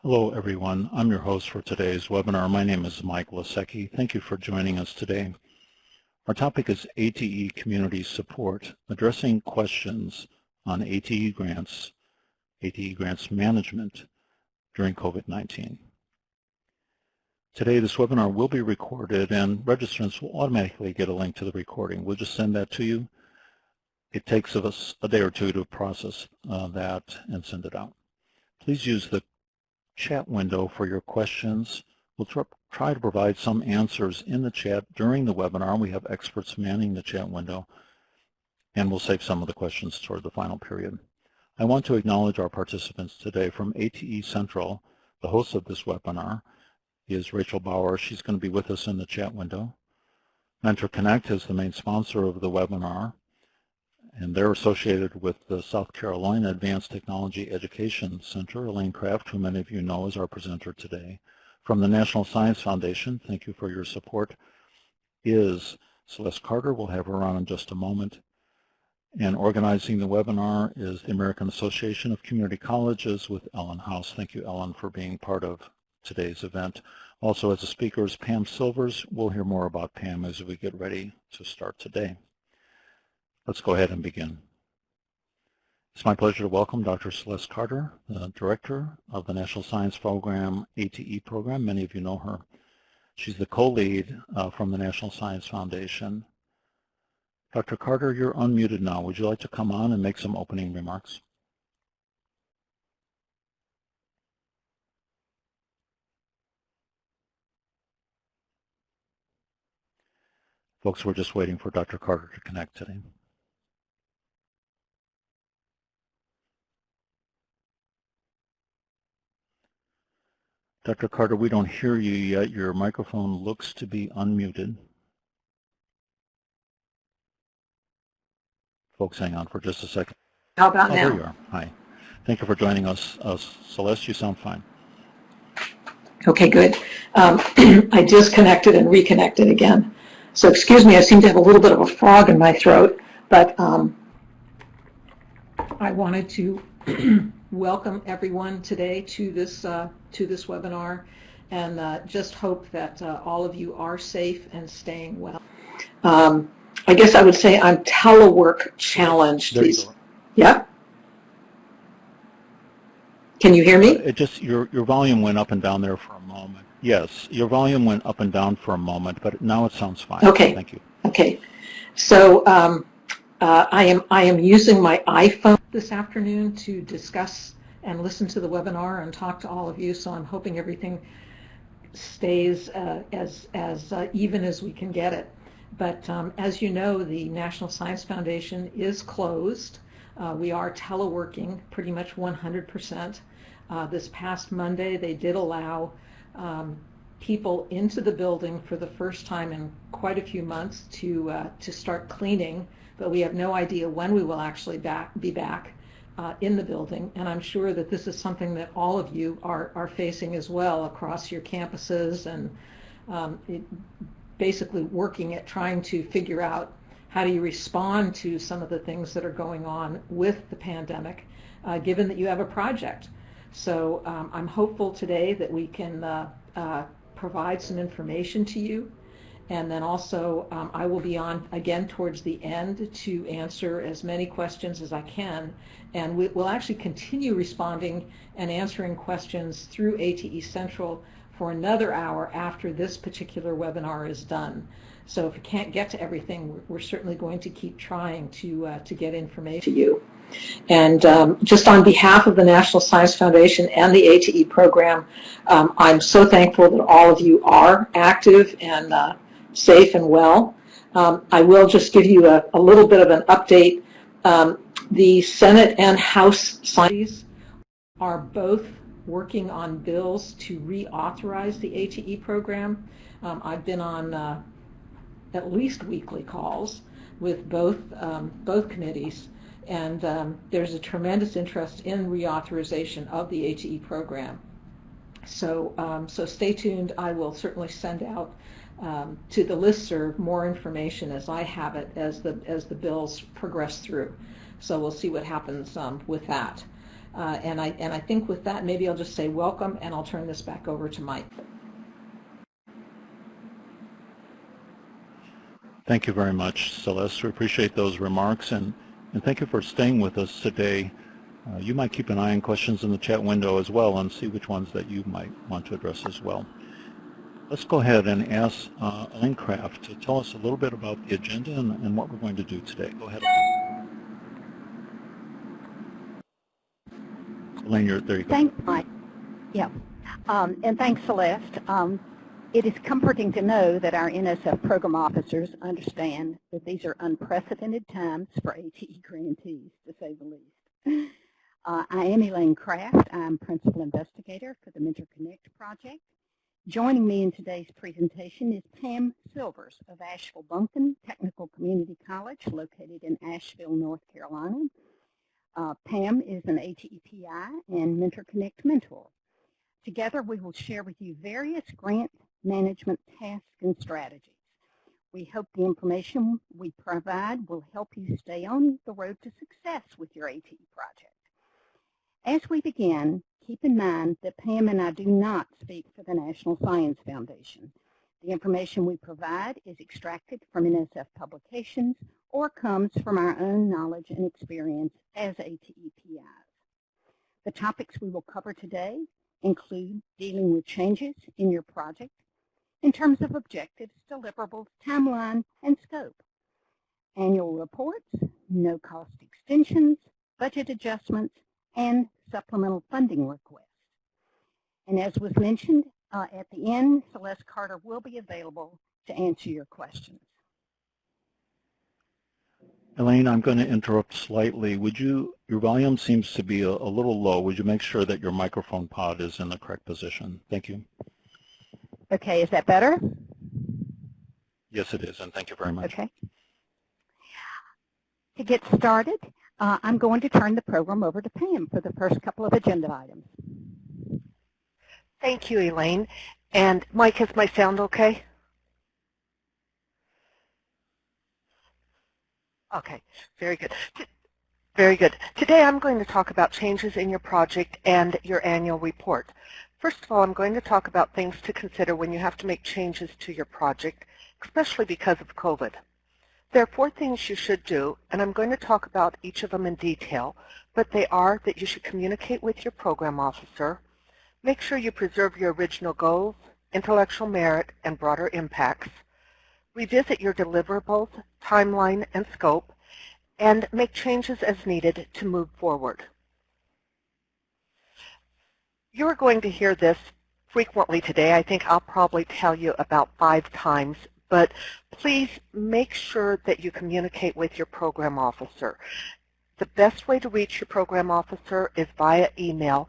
Hello everyone, I'm your host for today's webinar. My name is Mike Lasecki. Thank you for joining us today. Our topic is ATE Community Support, addressing questions on ATE grants management during COVID-19. Today this webinar will be recorded and registrants will automatically get a link to the recording. We'll just send that to you. It takes us a day or two to process that and send it out. Please use the chat window for your questions. We'll try to provide some answers in the chat during the webinar. We have experts manning the chat window, and we'll save some of the questions toward the final period. I want to acknowledge our participants today. From ATE Central, the host of this webinar is Rachel Bauer. She's going to be with us in the chat window. Mentor Connect is the main sponsor of the webinar, and they're associated with the South Carolina Advanced Technology Education Center. Elaine Kraft, who many of you know, is our presenter today. From the National Science Foundation, thank you for your support, is Celeste Carter. We'll have her on in just a moment. And organizing the webinar is the American Association of Community Colleges with Ellen House. Thank you, Ellen, for being part of today's event. Also, as a speaker is Pam Silvers. We'll hear more about Pam as we get ready to start today. Let's go ahead and begin. It's my pleasure to welcome Dr. Celeste Carter, the Director of the National Science Program ATE program. Many of you know her. She's the co-lead from the National Science Foundation. Dr. Carter, you're unmuted now. Would you like to come on and make some opening remarks? Folks, we're just waiting for Dr. Carter to connect today. Dr. Carter, we don't hear you yet. Your microphone looks to be unmuted. Folks, hang on for just a second. How about now? There you are. Hi. Thank you for joining us. Celeste, you sound fine. Okay, good. I disconnected and reconnected again. So excuse me, I seem to have a little bit of a frog in my throat, but I wanted to welcome everyone today to this webinar, and just hope that all of you are safe and staying well. I guess I would say I'm telework challenged. There you go. Yeah. Can you hear me? It just your volume went up and down there for a moment. Yes, your volume went up and down for a moment, but now it sounds fine. Okay. Thank you. Okay. So I am using my iPhone this afternoon to discuss and listen to the webinar and talk to all of you. So I'm hoping everything stays as even as we can get it. But as you know, the National Science Foundation is closed. We are teleworking pretty much 100%. This past Monday, they did allow people into the building for the first time in quite a few months to start cleaning, but we have no idea when we will actually be back in the building. And I'm sure that this is something that all of you are facing as well across your campuses, and basically working at trying to figure out how do you respond to some of the things that are going on with the pandemic, given that you have a project. So I'm hopeful today that we can provide some information to you. And then also I will be on again towards the end to answer as many questions as I can. And we'll actually continue responding and answering questions through ATE Central for another hour after this particular webinar is done. So if we can't get to everything, we're certainly going to keep trying to get information to you. And just on behalf of the National Science Foundation and the ATE program, I'm so thankful that all of you are active and safe and well. I will just give you a little bit of an update. The Senate and House scientists are both working on bills to reauthorize the ATE program. I've been on at least weekly calls with both committees, and there's a tremendous interest in reauthorization of the ATE program. So stay tuned. I will certainly send out to the listserv more information as I have it as the bills progress through. So we'll see what happens with that. And I think with that, maybe I'll just say welcome, and I'll turn this back over to Mike. Thank you very much, Celeste. We appreciate those remarks, and thank you for staying with us today. You might keep an eye on questions in the chat window as well and see which ones that you might want to address as well. Let's go ahead and ask Elaine Kraft to tell us a little bit about the agenda and what we're going to do today. Go ahead, Elaine, there you go. Thanks, Mike. Yeah, and thanks, Celeste. It is comforting to know that our NSF program officers understand that these are unprecedented times for ATE grantees, to say the least. I am Elaine Kraft. I'm Principal Investigator for the Mentor Connect project. Joining me in today's presentation is Pam Silvers of Asheville-Bumpkin Technical Community College, located in Asheville, North Carolina. Pam is an ATEPI and Mentor Connect mentor. Together, we will share with you various grant management tasks and strategies. We hope the information we provide will help you stay on the road to success with your ATE project. As we begin, keep in mind that Pam and I do not speak for the National Science Foundation. The information we provide is extracted from NSF publications or comes from our own knowledge and experience as ATEPIs. The topics we will cover today include dealing with changes in your project in terms of objectives, deliverables, timeline, and scope, annual reports, no-cost extensions, budget adjustments, and supplemental funding requests. And as was mentioned, at the end, Celeste Carter will be available to answer your questions. Elaine, I'm going to interrupt slightly. Your volume seems to be a little low. Would you make sure that your microphone pod is in the correct position? Thank you. Okay, is that better? Yes, it is, and thank you very much. Okay. To get started, I'm going to turn the program over to Pam for the first couple of agenda items. Thank you, Elaine. And Mike, is my sound okay? Okay, very good. Very good. Today I'm going to talk about changes in your project and your annual report. First of all, I'm going to talk about things to consider when you have to make changes to your project, especially because of COVID. There are 4 things you should do, and I'm going to talk about each of them in detail, but they are that you should communicate with your program officer, make sure you preserve your original goals, intellectual merit, and broader impacts, revisit your deliverables, timeline, and scope, and make changes as needed to move forward. You're going to hear this frequently today. I think I'll probably tell you about 5 times, but please make sure that you communicate with your program officer. The best way to reach your program officer is via email,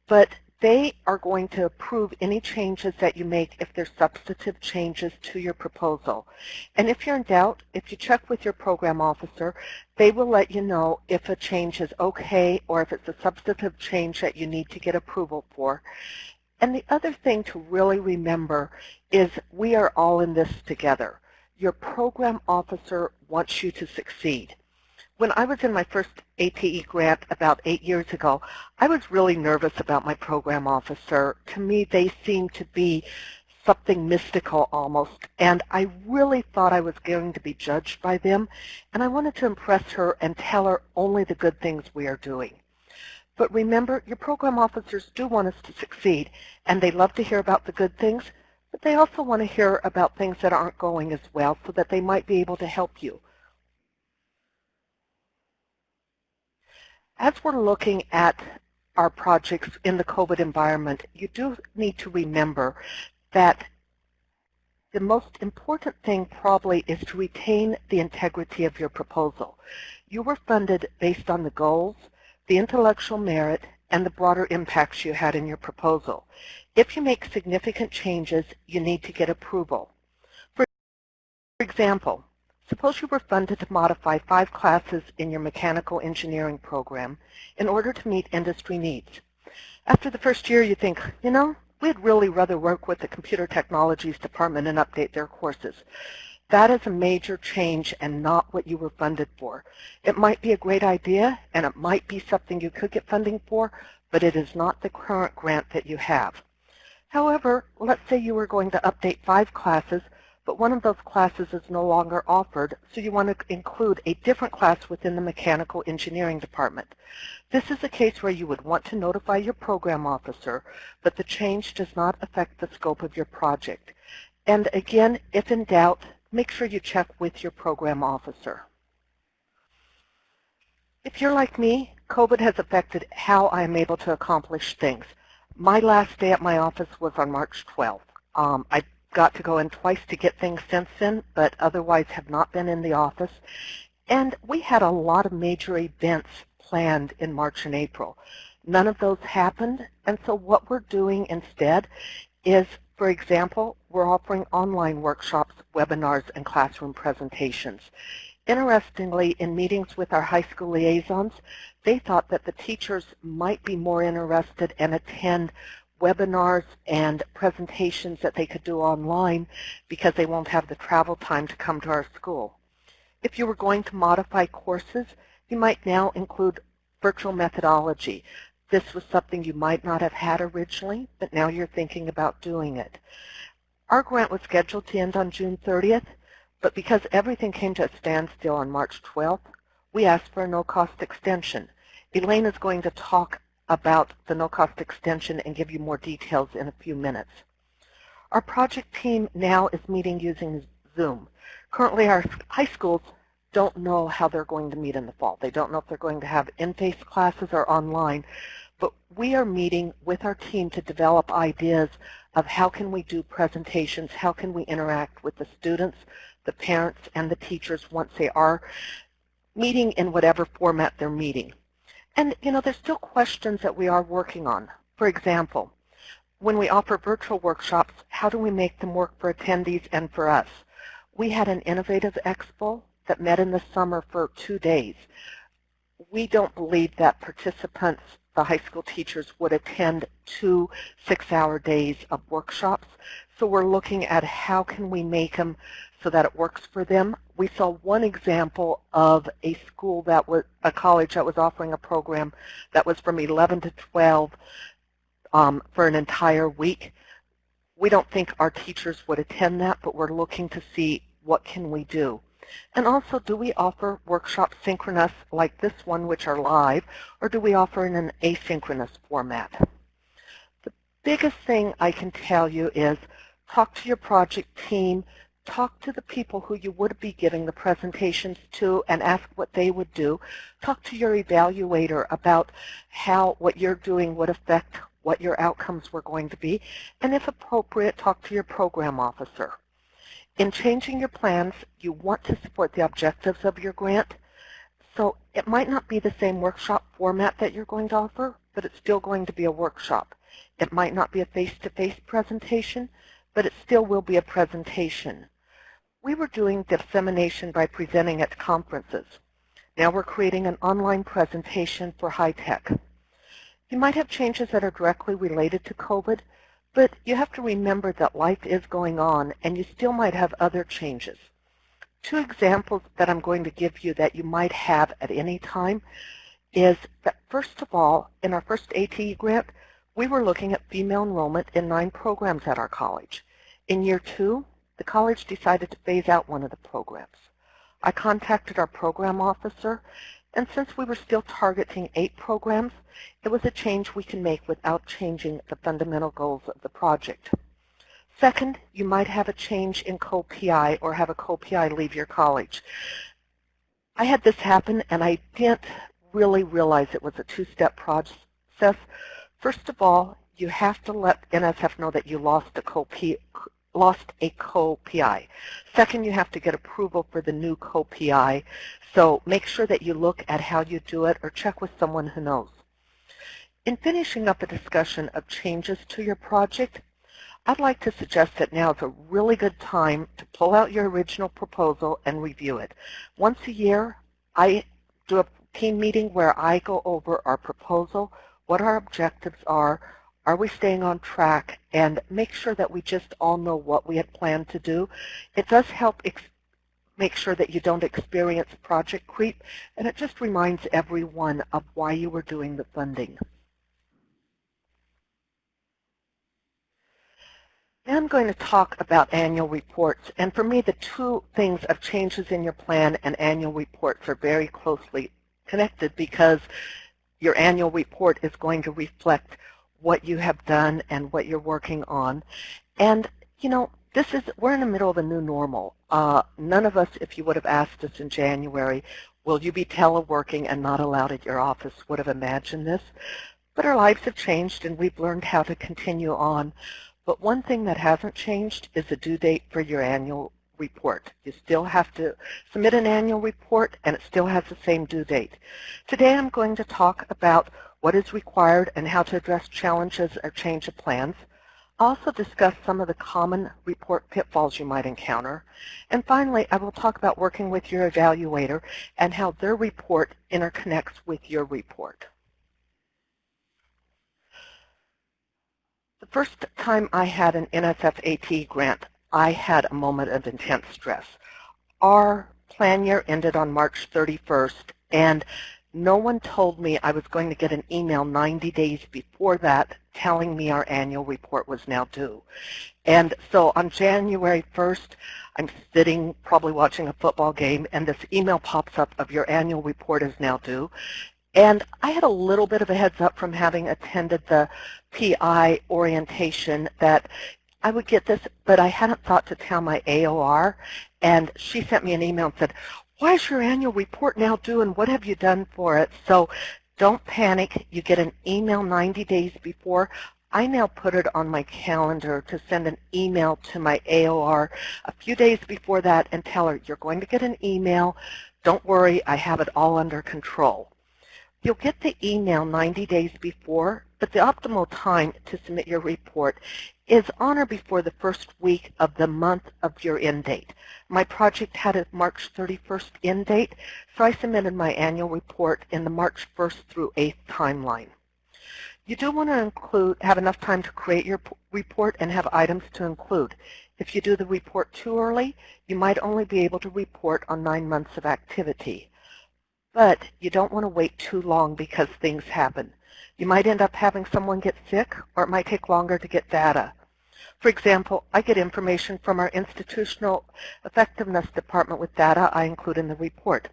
but they are going to approve any changes that you make if there's substantive changes to your proposal. And if you're in doubt, if you check with your program officer, they will let you know if a change is okay or if it's a substantive change that you need to get approval for. And the other thing to really remember is we are all in this together. Your program officer wants you to succeed. When I was in my first ATE grant about 8 years ago, I was really nervous about my program officer. To me, they seemed to be something mystical almost, and I really thought I was going to be judged by them, and I wanted to impress her and tell her only the good things we are doing. But remember, your program officers do want us to succeed, and they love to hear about the good things, but they also want to hear about things that aren't going as well so that they might be able to help you. As we're looking at our projects in the COVID environment, you do need to remember that the most important thing probably is to retain the integrity of your proposal. You were funded based on the goals, the intellectual merit, and the broader impacts you had in your proposal. If you make significant changes, you need to get approval. For example, suppose you were funded to modify 5 classes in your mechanical engineering program in order to meet industry needs. After the first year, you think, you know, we'd really rather work with the computer technologies department and update their courses. That is a major change and not what you were funded for. It might be a great idea and it might be something you could get funding for, but it is not the current grant that you have. However, let's say you were going to update 5 classes, but one of those classes is no longer offered, so you want to include a different class within the mechanical engineering department. This is a case where you would want to notify your program officer, but the change does not affect the scope of your project. And again, if in doubt, make sure you check with your program officer. If you're like me, COVID has affected how I am able to accomplish things. My last day at my office was on March 12th. I got to go in twice to get things since then, but otherwise have not been in the office. And we had a lot of major events planned in March and April. None of those happened, and so what we're doing instead is, for example, we're offering online workshops, webinars, and classroom presentations. Interestingly, in meetings with our high school liaisons, they thought that the teachers might be more interested and attend webinars and presentations that they could do online because they won't have the travel time to come to our school. If you were going to modify courses, you might now include virtual methodology. This was something you might not have had originally, but now you're thinking about doing it. Our grant was scheduled to end on June 30th, but because everything came to a standstill on March 12th, we asked for a no-cost extension. Elaine is going to talk about the no-cost extension and give you more details in a few minutes. Our project team now is meeting using Zoom. Currently, our high schools don't know how they're going to meet in the fall. They don't know if they're going to have in-face classes or online, but we are meeting with our team to develop ideas of how can we do presentations, how can we interact with the students, the parents, and the teachers once they are meeting in whatever format they're meeting. And, you know, there's still questions that we are working on. For example, when we offer virtual workshops, how do we make them work for attendees and for us? We had an innovative expo that met in the summer for 2 days. We don't believe that participants, the high school teachers, would attend 2 6-hour days of workshops. So we're looking at how can we make them so that it works for them. We saw one example of a school that was, a college that was offering a program that was from 11 to 12 for an entire week. We don't think our teachers would attend that, but we're looking to see what can we do. And also, do we offer workshops synchronous like this one, which are live, or do we offer in an asynchronous format? The biggest thing I can tell you is talk to your project team, talk to the people who you would be giving the presentations to and ask what they would do. Talk to your evaluator about how what you're doing would affect what your outcomes were going to be, and if appropriate, talk to your program officer. In changing your plans, you want to support the objectives of your grant, so it might not be the same workshop format that you're going to offer, but it's still going to be a workshop. It might not be a face-to-face presentation, but it still will be a presentation. We were doing dissemination by presenting at conferences. Now we're creating an online presentation for high tech. You might have changes that are directly related to COVID, but you have to remember that life is going on and you still might have other changes. 2 examples that I'm going to give you that you might have at any time is that, first of all, in our first ATE grant, we were looking at female enrollment in 9 programs at our college. In year 2, the college decided to phase out one of the programs. I contacted our program officer, and since we were still targeting 8 programs, it was a change we can make without changing the fundamental goals of the project. Second, you might have a change in co-PI or have a co-PI leave your college. I had this happen, and I didn't really realize it was a 2-step process. First of all, you have to let NSF know that you lost a co-PI. Second, you have to get approval for the new co-PI, so make sure that you look at how you do it or check with someone who knows. In finishing up a discussion of changes to your project, I'd like to suggest that now is a really good time to pull out your original proposal and review it. Once a year, I do a team meeting where I go over our proposal, what our objectives are we staying on track, and make sure that we just all know what we had planned to do. It does help make sure that you don't experience project creep, and it just reminds everyone of why you were doing the funding. Now I'm going to talk about annual reports, and for me the two things of changes in your plan and annual reports are very closely connected because your annual report is going to reflect what you have done and what you're working on. And you know, we're in the middle of a new normal. None of us, if you would have asked us in January, will you be teleworking and not allowed at your office, would have imagined this. But our lives have changed and we've learned how to continue on. But one thing that hasn't changed is the due date for your annual report. You still have to submit an annual report and it still has the same due date. Today I'm going to talk about what is required and how to address challenges or change of plans. I'll also discuss some of the common report pitfalls you might encounter. And finally, I will talk about working with your evaluator and how their report interconnects with your report. The first time I had an NSF AT grant, I had a moment of intense stress. Our plan year ended on March 31st, and no one told me I was going to get an email 90 days before that telling me our annual report was now due. And so on January 1st, I'm sitting probably watching a football game, and this email pops up of your annual report is now due. And I had a little bit of a heads up from having attended the PI orientation that I would get this, but I hadn't thought to tell my AOR, and she sent me an email and said, "Why is your annual report now due and what have you done for it?" So don't panic. You get an email 90 days before. I now put it on my calendar to send an email to my AOR a few days before that and tell her, "You're going to get an email. Don't worry, I have it all under control." You'll get the email 90 days before, but the optimal time to submit your report is on or before the first week of the month of your end date. My project had a March 31st end date, so I submitted my annual report in the March 1st through 8th timeline. You do want to have enough time to create your report and have items to include. If you do the report too early, you might only be able to report on 9 months of activity. But you don't want to wait too long because things happen. You might end up having someone get sick, or it might take longer to get data. For example, I get information from our institutional effectiveness department with data I include in the report.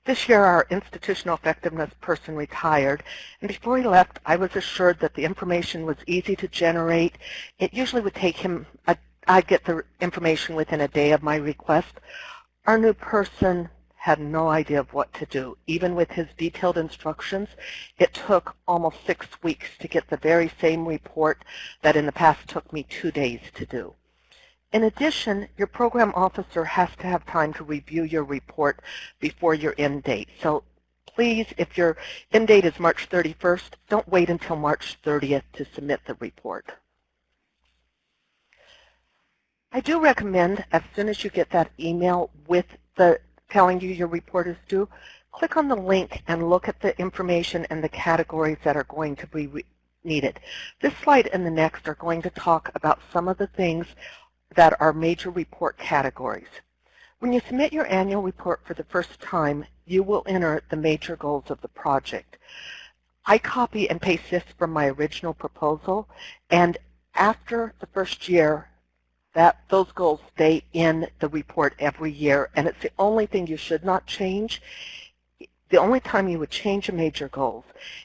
This year our institutional effectiveness person retired, and before he left I was assured that the information was easy to generate. It usually would take him, I'd get the information within a day of my request. Our new person had no idea of what to do. Even with his detailed instructions, it took almost 6 weeks to get the very same report that in the past took me 2 days to do. In addition, your program officer has to have time to review your report before your end date. So please, if your end date is March 31st, don't wait until March 30th to submit the report. I do recommend, as soon as you get that email with the telling you your report is due, click on the link and look at the information and the categories that are going to be needed. This slide and the next are going to talk about some of the things that are major report categories. When you submit your annual report for the first time, you will enter the major goals of the project. I copy and paste this from my original proposal, and after the first year, those goals stay in the report every year, and it's the only thing you should not change. The only time you would change a major goals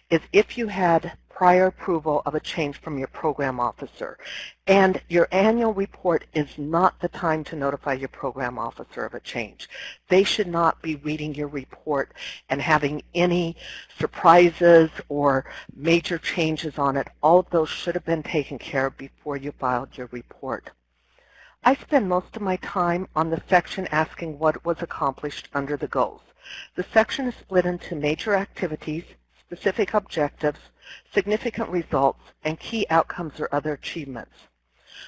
is if you had prior approval of a change from your program officer. And your annual report is not the time to notify your program officer of a change. They should not be reading your report and having any surprises or major changes on it. All of those should have been taken care of before you filed your report. I spend most of my time on the section asking what was accomplished under the goals. The section is split into major activities, specific objectives, significant results, and key outcomes or other achievements.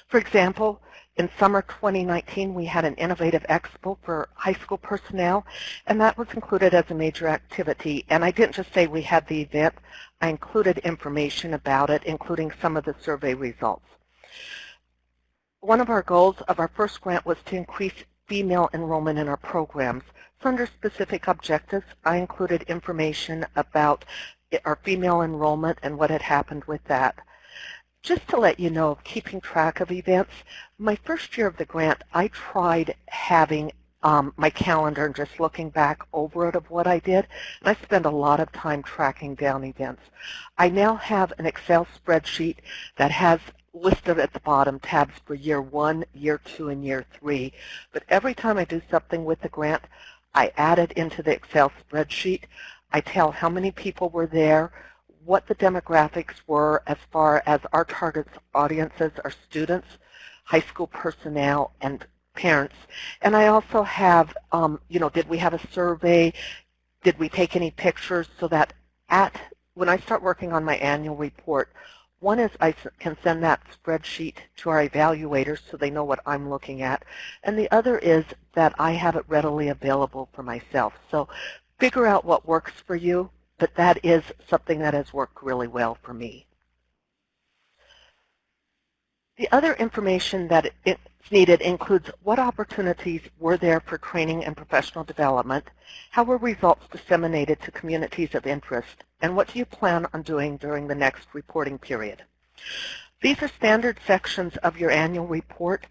For example, in summer 2019, we had an innovative expo for high school personnel, and that was included as a major activity. And I didn't just say we had the event, I included information about it, including some of the survey results. One of our goals of our first grant was to increase female enrollment in our programs. So under specific objectives, I included information about our female enrollment and what had happened with that. Just to let you know, keeping track of events, my first year of the grant, I tried having my calendar and just looking back over it of what I did, and I spent a lot of time tracking down events. I now have an Excel spreadsheet that has listed at the bottom tabs for year 1, year 2, and year 3, but every time I do something with the grant, I add it into the Excel spreadsheet. I tell how many people were there, what the demographics were as far as our target audiences are students, high school personnel, and parents. And I also have, did we have a survey? Did we take any pictures? So that when I start working on my annual report, one is I can send that spreadsheet to our evaluators so they know what I'm looking at. And the other is that I have it readily available for myself. So figure out what works for you, but that is something that has worked really well for me. The other information that is needed includes what opportunities were there for training and professional development, how were results disseminated to communities of interest, and what do you plan on doing during the next reporting period. These are standard sections of your annual report,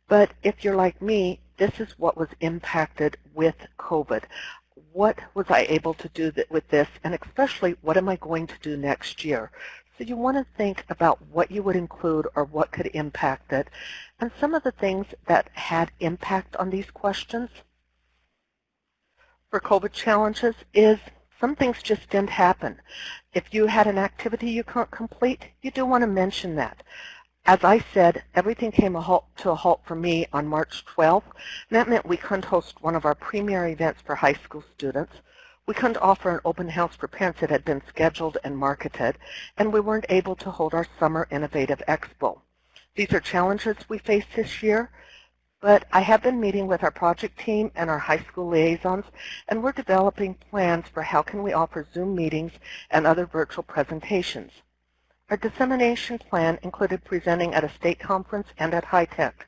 but if you're like me, this is what was impacted with COVID. What was I able to do with this, and especially what am I going to do next year? So you want to think about what you would include or what could impact it. And some of the things that had impact on these questions for COVID challenges is some things just didn't happen. If you had an activity you couldn't complete, you do want to mention that. As I said, everything came to a halt for me on March 12th. And that meant we couldn't host one of our premier events for high school students. We couldn't offer an open house for parents that had been scheduled and marketed, and we weren't able to hold our Summer Innovative Expo. These are challenges we face this year, but I have been meeting with our project team and our high school liaisons, and we're developing plans for how can we offer Zoom meetings and other virtual presentations. Our dissemination plan included presenting at a state conference and at High Tech.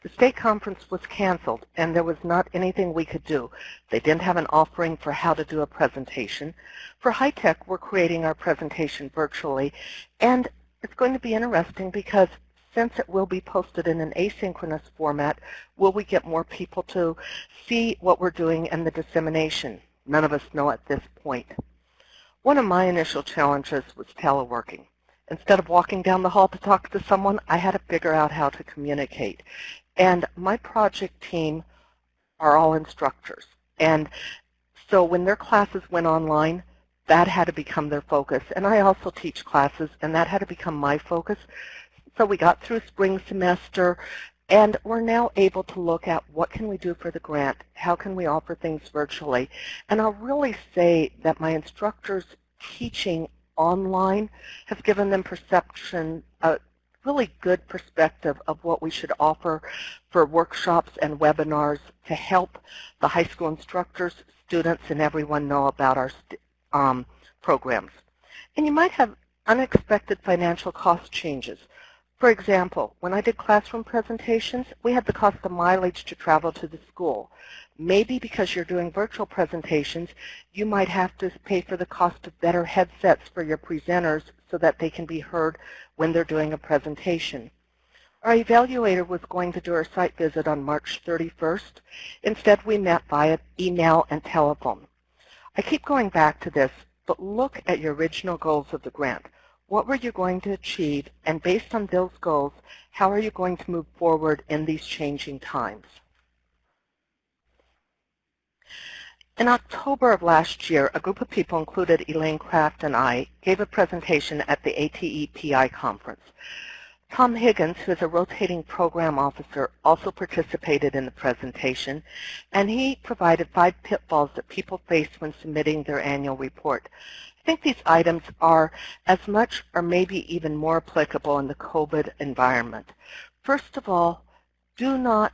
The state conference was canceled, and there was not anything we could do. They didn't have an offering for how to do a presentation. For High Tech, we're creating our presentation virtually, and it's going to be interesting because since it will be posted in an asynchronous format, will we get more people to see what we're doing and the dissemination? None of us know at this point. One of my initial challenges was teleworking. Instead of walking down the hall to talk to someone, I had to figure out how to communicate. And my project team are all instructors. And so when their classes went online, that had to become their focus. And I also teach classes, and that had to become my focus. So we got through spring semester, and we're now able to look at what can we do for the grant, how can we offer things virtually. And I'll really say that my instructors teaching online has given them perception, a really good perspective of what we should offer for workshops and webinars to help the high school instructors, students, and everyone know about our programs. And you might have unexpected financial cost changes. For example, when I did classroom presentations, we had the cost of mileage to travel to the school. Maybe because you're doing virtual presentations, you might have to pay for the cost of better headsets for your presenters so that they can be heard when they're doing a presentation. Our evaluator was going to do our site visit on March 31st. Instead, we met via email and telephone. I keep going back to this, but look at your original goals of the grant. What were you going to achieve, and based on those goals, how are you going to move forward in these changing times? In October of last year, a group of people, included Elaine Kraft and I, gave a presentation at the ATE-PI conference. Tom Higgins, who is a rotating program officer, also participated in the presentation, and he provided 5 pitfalls that people face when submitting their annual report. I think these items are as much or maybe even more applicable in the COVID environment. First of all, do not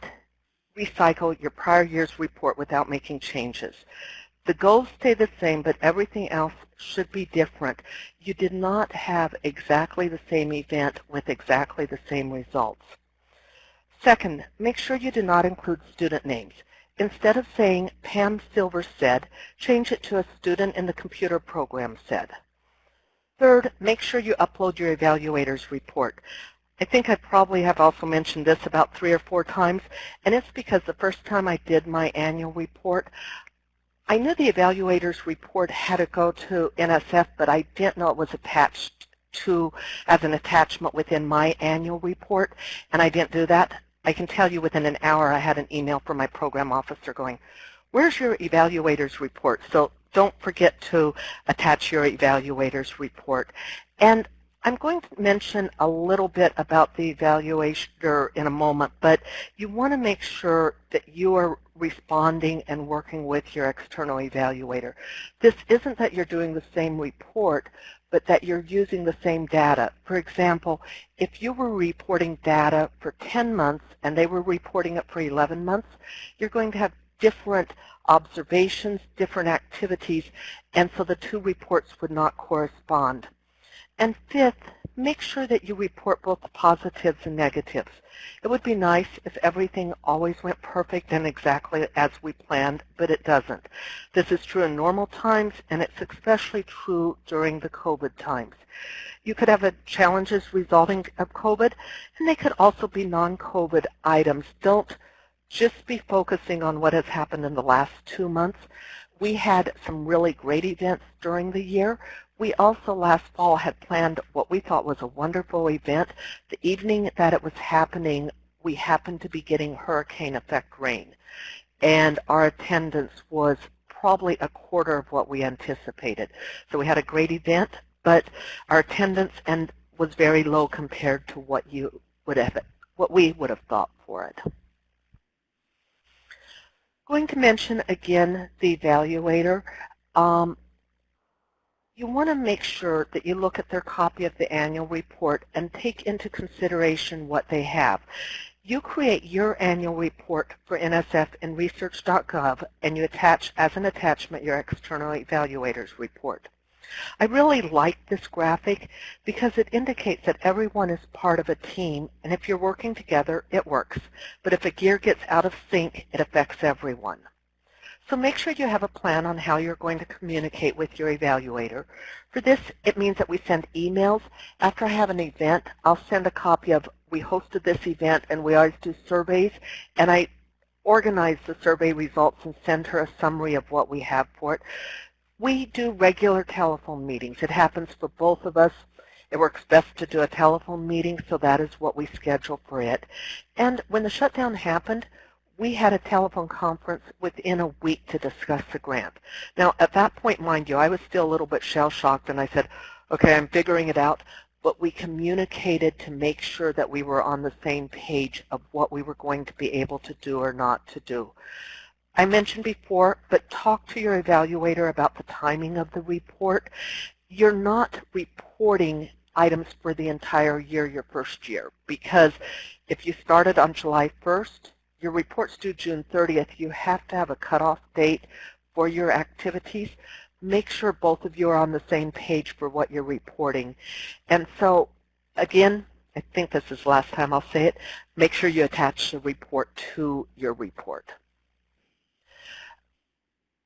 recycle your prior year's report without making changes. The goals stay the same, but everything else should be different. You did not have exactly the same event with exactly the same results. Second, make sure you do not include student names. Instead of saying Pam Silver said, change it to a student in the computer program said. Third, make sure you upload your evaluator's report. I think I probably have also mentioned this about 3 or 4 times, and it's because the first time I did my annual report, I knew the evaluator's report had to go to NSF, but I didn't know it was attached to as an attachment within my annual report, and I didn't do that. I can tell you within an hour I had an email from my program officer going, where's your evaluator's report? So don't forget to attach your evaluator's report. And I'm going to mention a little bit about the evaluator in a moment, but you want to make sure that you are responding and working with your external evaluator. This isn't that you're doing the same report, but that you're using the same data. For example, if you were reporting data for 10 months and they were reporting it for 11 months, you're going to have different observations, different activities, and so the two reports would not correspond. And fifth, make sure that you report both the positives and negatives. It would be nice if everything always went perfect and exactly as we planned, but it doesn't. This is true in normal times, and it's especially true during the COVID times. You could have challenges resulting of COVID, and they could also be non-COVID items. Don't just be focusing on what has happened in the last 2 months. We had some really great events during the year. We also last fall had planned what we thought was a wonderful event. The evening that it was happening, we happened to be getting hurricane effect rain, and our attendance was probably a quarter of what we anticipated. So we had a great event, but our attendance was very low compared to what we would have thought for it. Going to mention again the evaluator. You want to make sure that you look at their copy of the annual report and take into consideration what they have. You create your annual report for NSF in research.gov, and you attach as an attachment your external evaluator's report. I really like this graphic because it indicates that everyone is part of a team, and if you're working together, it works. But if a gear gets out of sync, it affects everyone. So make sure you have a plan on how you're going to communicate with your evaluator. For this, it means that we send emails. After I have an event, I'll send a copy of, we hosted this event, and we always do surveys, and I organize the survey results and send her a summary of what we have for it. We do regular telephone meetings. It happens for both of us. It works best to do a telephone meeting, so that is what we schedule for it. And when the shutdown happened, we had a telephone conference within a week to discuss the grant. Now, at that point, mind you, I was still a little bit shell-shocked, and I said, okay, I'm figuring it out, but we communicated to make sure that we were on the same page of what we were going to be able to do or not to do. I mentioned before, but talk to your evaluator about the timing of the report. You're not reporting items for the entire year, your first year, because if you started on July 1st, your report's due June 30th. You have to have a cutoff date for your activities. Make sure both of you are on the same page for what you're reporting. And so, again, I think this is the last time I'll say it, make sure you attach the report to your report.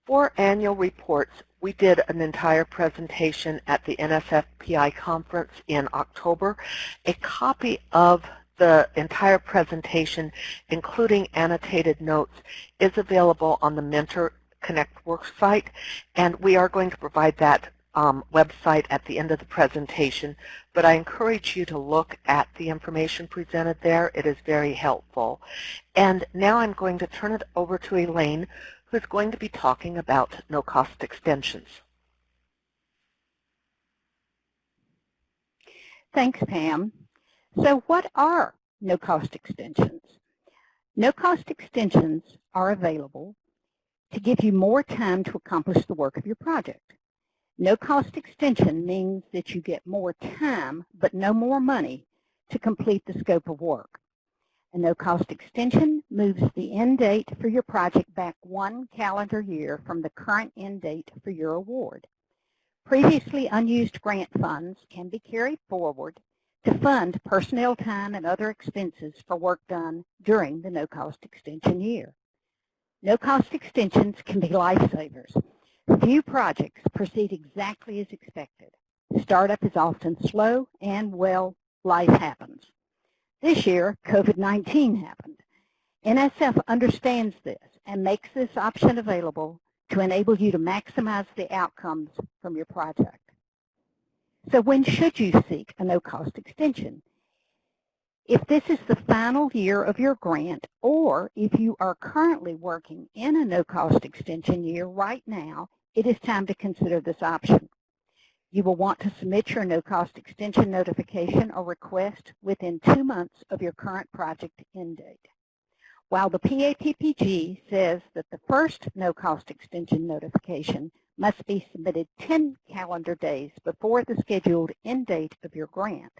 For annual reports, we did an entire presentation at the NSFPI conference in October. A copy of the entire presentation, including annotated notes, is available on the Mentor Connect worksite, and we are going to provide that website at the end of the presentation, but I encourage you to look at the information presented there. It is very helpful. And now I'm going to turn it over to Elaine, who's going to be talking about no-cost extensions. Thanks, Pam. So what are no-cost extensions? No-cost extensions are available to give you more time to accomplish the work of your project. No-cost extension means that you get more time but no more money to complete the scope of work. A no-cost extension moves the end date for your project back 1 calendar year from the current end date for your award. Previously unused grant funds can be carried forward to fund personnel time and other expenses for work done during the no-cost extension year. No-cost extensions can be lifesavers. Few projects proceed exactly as expected. Startup is often slow and, well, life happens. This year, COVID-19 happened. NSF understands this and makes this option available to enable you to maximize the outcomes from your project. So when should you seek a no-cost extension? If this is the final year of your grant, or if you are currently working in a no-cost extension year right now, it is time to consider this option. You will want to submit your no-cost extension notification or request within 2 months of your current project end date. While the PAPPG says that the first no-cost extension notification must be submitted 10 calendar days before the scheduled end date of your grant,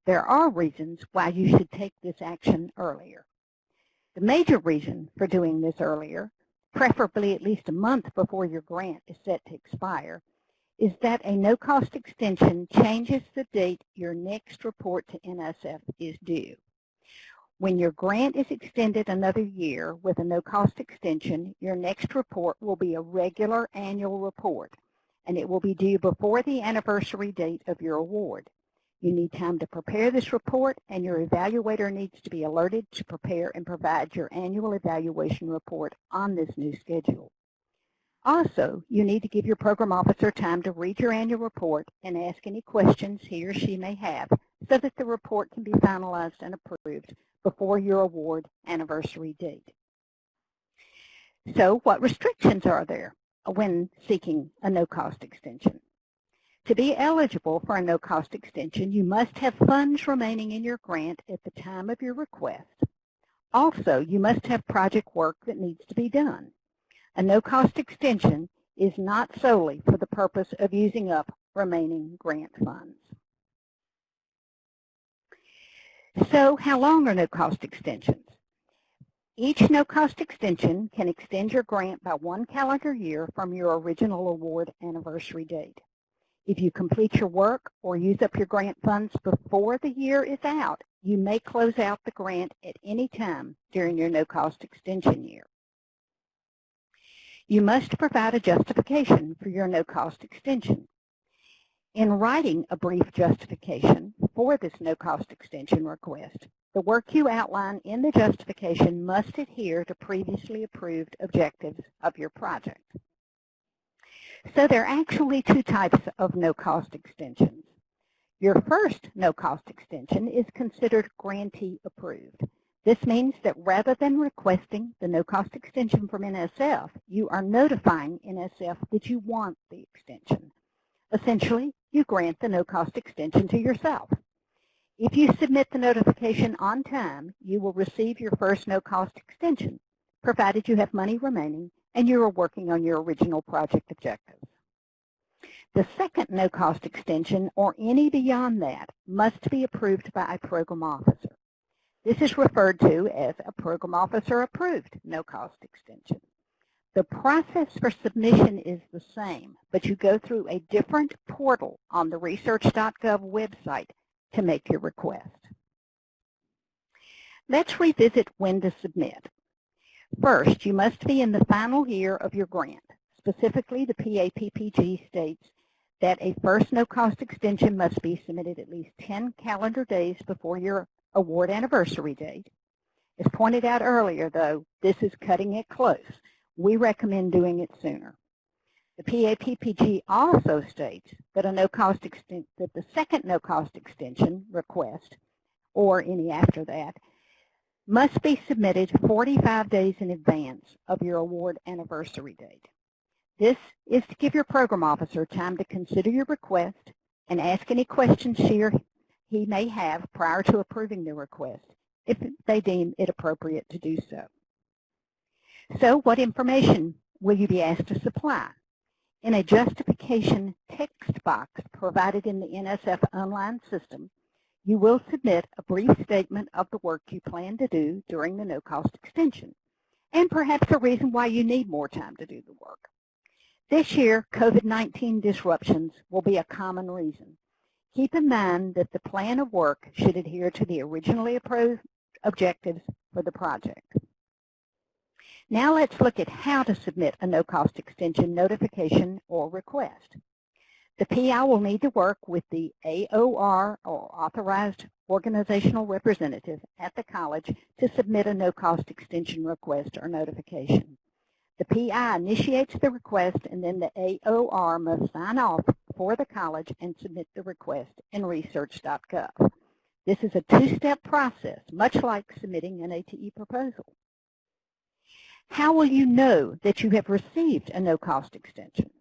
there are reasons why you should take this action earlier. The major reason for doing this earlier, preferably at least a month before your grant is set to expire, is that a no-cost extension changes the date your next report to NSF is due. When your grant is extended another year with a no-cost extension, your next report will be a regular annual report, and it will be due before the anniversary date of your award. You need time to prepare this report, and your evaluator needs to be alerted to prepare and provide your annual evaluation report on this new schedule. Also, you need to give your program officer time to read your annual report and ask any questions he or she may have so that the report can be finalized and approved before your award anniversary date. So what restrictions are there when seeking a no-cost extension? To be eligible for a no-cost extension, you must have funds remaining in your grant at the time of your request. Also, you must have project work that needs to be done. A no-cost extension is not solely for the purpose of using up remaining grant funds. So how long are no-cost extensions? Each no-cost extension can extend your grant by 1 calendar year from your original award anniversary date. If you complete your work or use up your grant funds before the year is out, you may close out the grant at any time during your no-cost extension year. You must provide a justification for your no-cost extension. In writing a brief justification for this no-cost extension request, the work you outline in the justification must adhere to previously approved objectives of your project. So there are actually 2 types of no-cost extensions. Your first no-cost extension is considered grantee approved. This means that rather than requesting the no-cost extension from NSF, you are notifying NSF that you want the extension. Essentially, you grant the no-cost extension to yourself. If you submit the notification on time, you will receive your first no-cost extension, provided you have money remaining and you are working on your original project objectives. The second no-cost extension, or any beyond that, must be approved by a program officer. This is referred to as a program officer approved no-cost extension. The process for submission is the same, but you go through a different portal on the research.gov website to make your request. Let's revisit when to submit. First, you must be in the final year of your grant. Specifically, the PAPPG states that a first no-cost extension must be submitted at least 10 calendar days before your award anniversary date. As pointed out earlier, though, this is cutting it close. We recommend doing it sooner. The PAPPG also states that the second no-cost extension request, or any after that, must be submitted 45 days in advance of your award anniversary date. This is to give your program officer time to consider your request and ask any questions she or he may have prior to approving the request, if they deem it appropriate to do so. So what information will you be asked to supply? In a justification text box provided in the NSF online system, you will submit a brief statement of the work you plan to do during the no-cost extension, and perhaps a reason why you need more time to do the work. This year, COVID-19 disruptions will be a common reason. Keep in mind that the plan of work should adhere to the originally approved objectives for the project. Now let's look at how to submit a no-cost extension notification or request. The PI will need to work with the AOR, or Authorized Organizational Representative, at the college to submit a no-cost extension request or notification. The PI initiates the request, and then the AOR must sign off for the college and submit the request in research.gov. This is a two-step process, much like submitting an ATE proposal. How will you know that you have received a no-cost extension?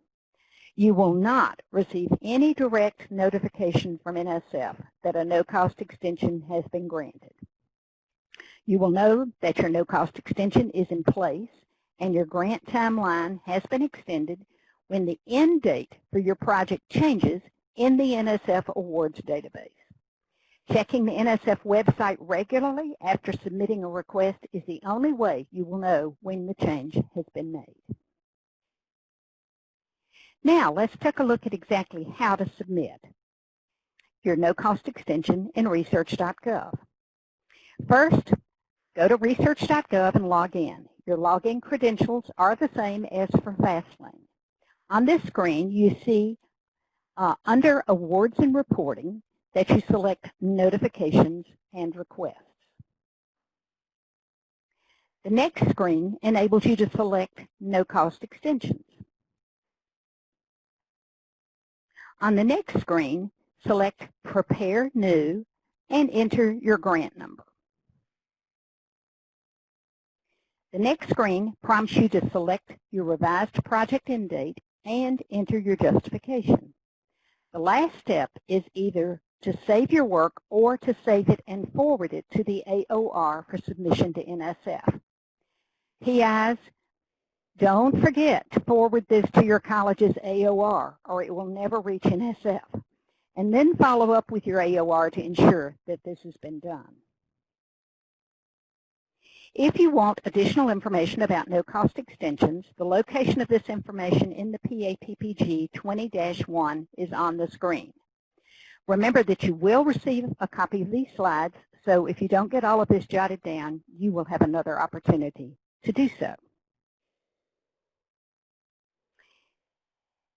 You will not receive any direct notification from NSF that a no-cost extension has been granted. You will know that your no-cost extension is in place and your grant timeline has been extended when the end date for your project changes in the NSF awards database. Checking the NSF website regularly after submitting a request is the only way you will know when the change has been made. Now let's take a look at exactly how to submit your no-cost extension in research.gov. First, go to research.gov and log in. Your login credentials are the same as for Fastlane. On this screen, you see under Awards and Reporting that you select Notifications and Requests. The next screen enables you to select no-cost extensions. On the next screen, select Prepare New and enter your grant number. The next screen prompts you to select your revised project end date and enter your justification. The last step is either to save your work or to save it and forward it to the AOR for submission to NSF. PIs, don't forget to forward this to your college's AOR or it will never reach NSF. And then follow up with your AOR to ensure that this has been done. If you want additional information about no-cost extensions, the location of this information in the PAPPG 20-1 is on the screen. Remember that you will receive a copy of these slides, so if you don't get all of this jotted down, you will have another opportunity to do so.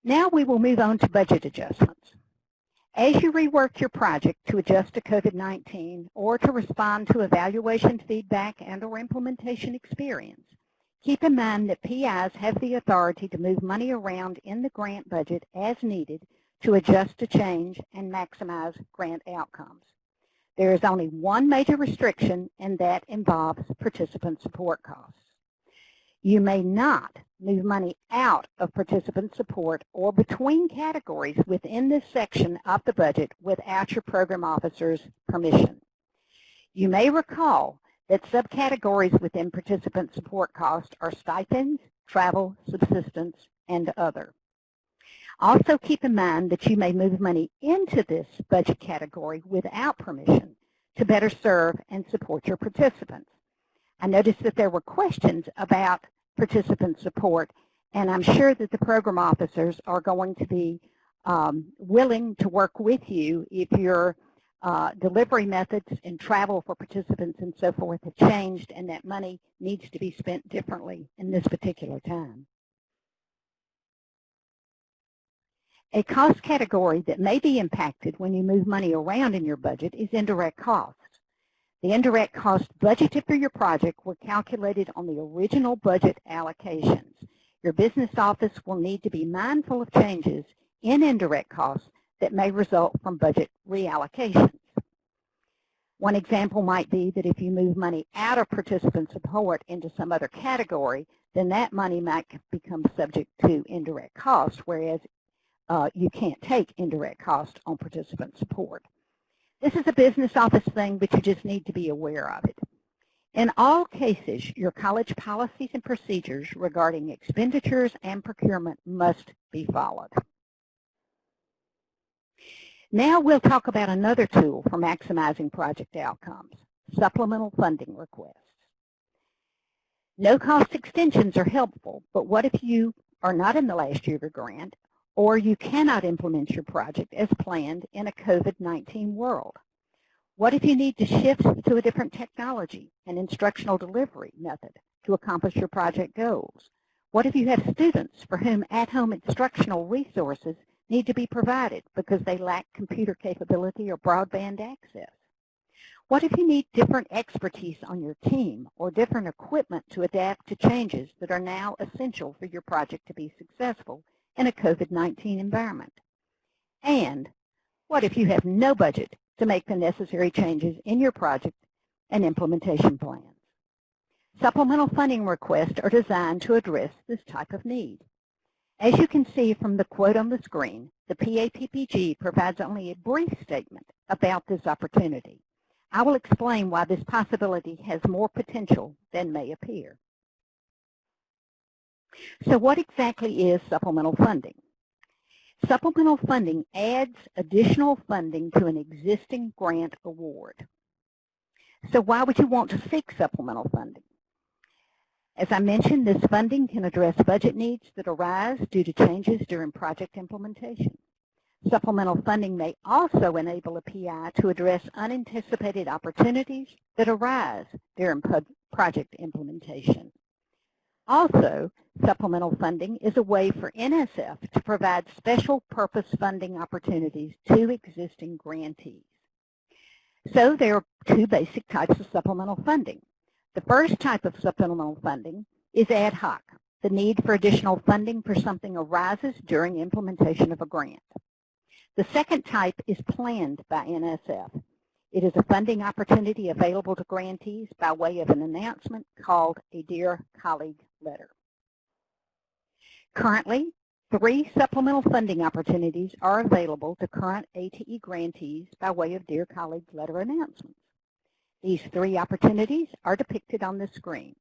Now we will move on to budget adjustments. As you rework your project to adjust to COVID-19 or to respond to evaluation feedback and or implementation experience, keep in mind that PIs have the authority to move money around in the grant budget as needed to adjust to change and maximize grant outcomes. There is only one major restriction, and that involves participant support costs. You may not move money out of participant support or between categories within this section of the budget without your program officer's permission. You may recall that subcategories within participant support costs are stipends, travel, subsistence, and other. Also keep in mind that you may move money into this budget category without permission to better serve and support your participants. I noticed that there were questions about participant support, and I'm sure that the program officers are going to be willing to work with you if your delivery methods and travel for participants and so forth have changed and that money needs to be spent differently in this particular time. A cost category that may be impacted when you move money around in your budget is indirect costs. The indirect costs budgeted for your project were calculated on the original budget allocations. Your business office will need to be mindful of changes in indirect costs that may result from budget reallocations. One example might be that if you move money out of participant support into some other category, then that money might become subject to indirect costs, whereas you can't take indirect cost on participant support. This is a business office thing, but you just need to be aware of it. In all cases, your college policies and procedures regarding expenditures and procurement must be followed. Now we'll talk about another tool for maximizing project outcomes, supplemental funding requests. No-cost extensions are helpful, but what if you are not in the last year of your grant, or you cannot implement your project as planned in a COVID-19 world? What if you need to shift to a different technology and instructional delivery method to accomplish your project goals? What if you have students for whom at-home instructional resources need to be provided because they lack computer capability or broadband access? What if you need different expertise on your team or different equipment to adapt to changes that are now essential for your project to be successful in a COVID-19 environment? And what if you have no budget to make the necessary changes in your project and implementation plans? Supplemental funding requests are designed to address this type of need. As you can see from the quote on the screen, the PAPPG provides only a brief statement about this opportunity. I will explain why this possibility has more potential than may appear. So what exactly is supplemental funding? Supplemental funding adds additional funding to an existing grant award. So why would you want to seek supplemental funding? As I mentioned, this funding can address budget needs that arise due to changes during project implementation. Supplemental funding may also enable a PI to address unanticipated opportunities that arise during project implementation. Also, supplemental funding is a way for NSF to provide special purpose funding opportunities to existing grantees. So there are two basic types of supplemental funding. The first type of supplemental funding is ad hoc. The need for additional funding for something arises during implementation of a grant. The second type is planned by NSF. It is a funding opportunity available to grantees by way of an announcement called a Dear Colleague letter. Currently, 3 supplemental funding opportunities are available to current ATE grantees by way of Dear Colleague letter announcements. These 3 opportunities are depicted on the screen.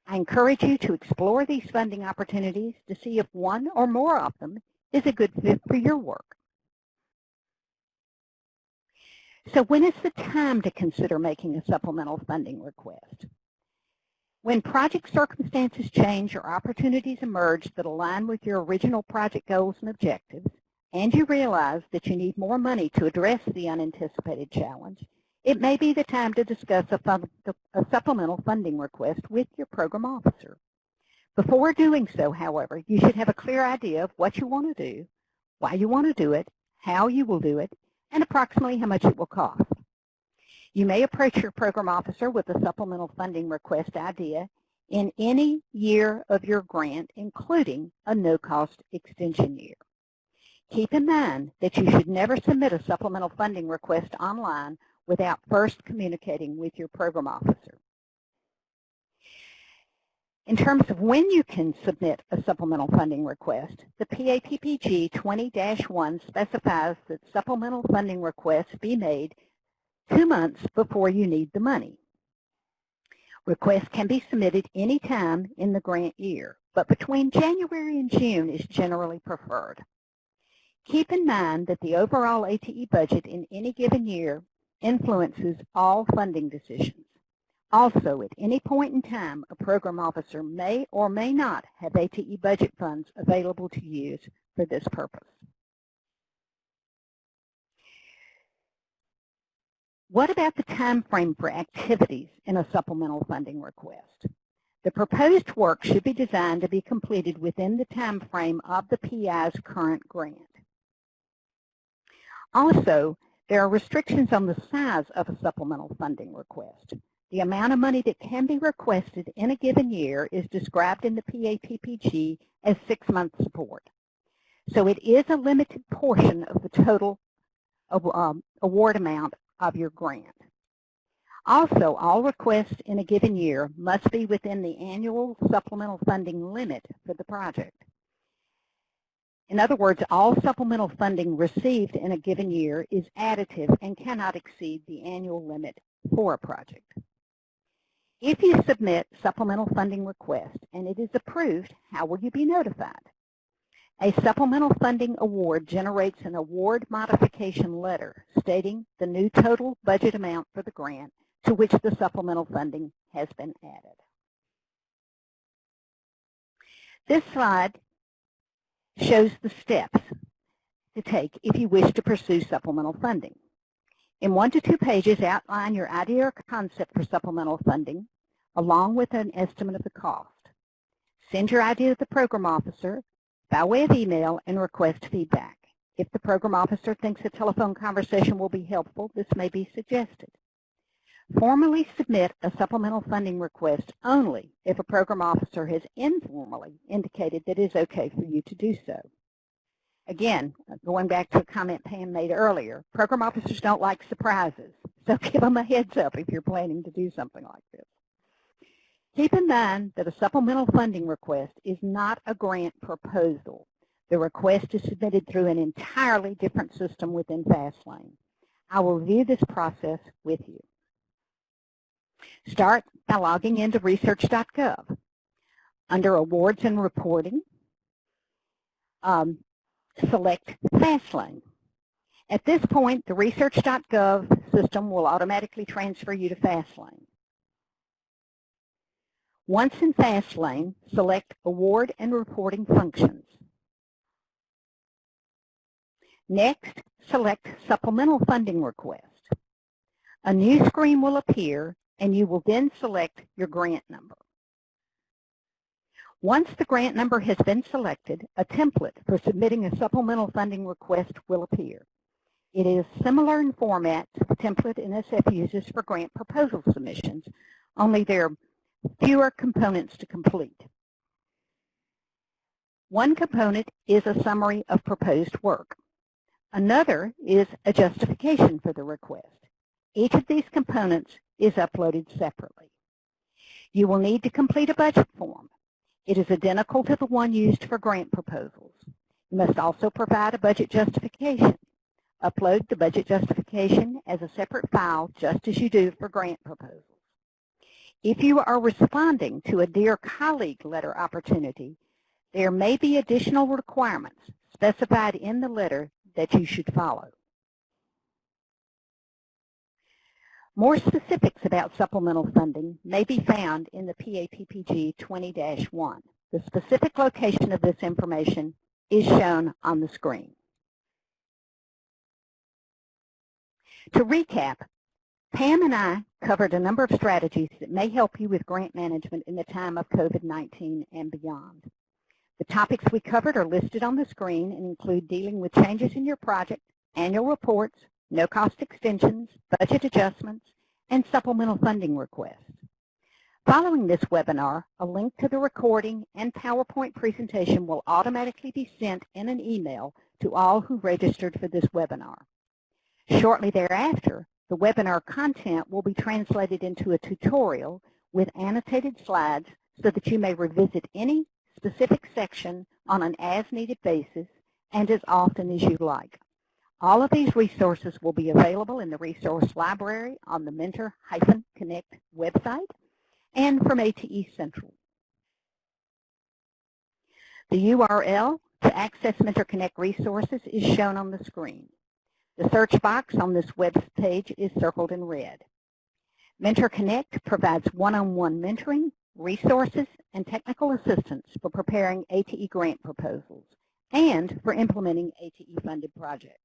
I encourage you to explore these funding opportunities to see if one or more of them is a good fit for your work. So when is the time to consider making a supplemental funding request? When project circumstances change or opportunities emerge that align with your original project goals and objectives, and you realize that you need more money to address the unanticipated challenge, it may be the time to discuss a supplemental funding request with your program officer. Before doing so, however, you should have a clear idea of what you want to do, why you want to do it, how you will do it, and approximately how much it will cost. You may approach your program officer with a supplemental funding request idea in any year of your grant, including a no-cost extension year. Keep in mind that you should never submit a supplemental funding request online without first communicating with your program officer. In terms of when you can submit a supplemental funding request, the PAPPG 20-1 specifies that supplemental funding requests be made 2 months before you need the money. Requests can be submitted any time in the grant year, but between January and June is generally preferred. Keep in mind that the overall ATE budget in any given year influences all funding decisions. Also, at any point in time, a program officer may or may not have ATE budget funds available to use for this purpose. What about the time frame for activities in a supplemental funding request? The proposed work should be designed to be completed within the time frame of the PI's current grant. Also, there are restrictions on the size of a supplemental funding request. The amount of money that can be requested in a given year is described in the PAPPG as 6-month support. So it is a limited portion of the total award amount of your grant. Also, all requests in a given year must be within the annual supplemental funding limit for the project. In other words, all supplemental funding received in a given year is additive and cannot exceed the annual limit for a project. If you submit supplemental funding request and it is approved, how will you be notified? A supplemental funding award generates an award modification letter stating the new total budget amount for the grant to which the supplemental funding has been added. This slide shows the steps to take if you wish to pursue supplemental funding. In 1 to 2 pages, outline your idea or concept for supplemental funding, along with an estimate of the cost. Send your idea to the program officer by way of email and request feedback. If the program officer thinks a telephone conversation will be helpful, this may be suggested. Formally submit a supplemental funding request only if a program officer has informally indicated that it is okay for you to do so. Again, going back to a comment Pam made earlier, program officers don't like surprises, so give them a heads up if you're planning to do something like this. Keep in mind that a supplemental funding request is not a grant proposal. The request is submitted through an entirely different system within FastLane. I will review this process with you. Start by logging into research.gov. Under Awards and Reporting, select FastLane. At this point, the research.gov system will automatically transfer you to FastLane. Once in FastLane, select Award and Reporting Functions. Next, select Supplemental Funding Request. A new screen will appear, and you will then select your grant number. Once the grant number has been selected, a template for submitting a supplemental funding request will appear. It is similar in format to the template NSF uses for grant proposal submissions, only there are fewer components to complete. One component is a summary of proposed work. Another is a justification for the request. Each of these components is uploaded separately. You will need to complete a budget form. It is identical to the one used for grant proposals. You must also provide a budget justification. Upload the budget justification as a separate file, just as you do for grant proposals. If you are responding to a Dear Colleague letter opportunity, there may be additional requirements specified in the letter that you should follow. More specifics about supplemental funding may be found in the PAPPG 20-1. The specific location of this information is shown on the screen. To recap, Pam and I covered a number of strategies that may help you with grant management in the time of COVID-19 and beyond. The topics we covered are listed on the screen and include dealing with changes in your project, annual reports, no-cost extensions, budget adjustments, and supplemental funding requests. Following this webinar, a link to the recording and PowerPoint presentation will automatically be sent in an email to all who registered for this webinar. Shortly thereafter, the webinar content will be translated into a tutorial with annotated slides so that you may revisit any specific section on an as-needed basis and as often as you like. All of these resources will be available in the resource library on the Mentor-Connect website and from ATE Central. The URL to access Mentor-Connect resources is shown on the screen. The search box on this web page is circled in red. Mentor-Connect provides one-on-one mentoring, resources, and technical assistance for preparing ATE grant proposals and for implementing ATE-funded projects.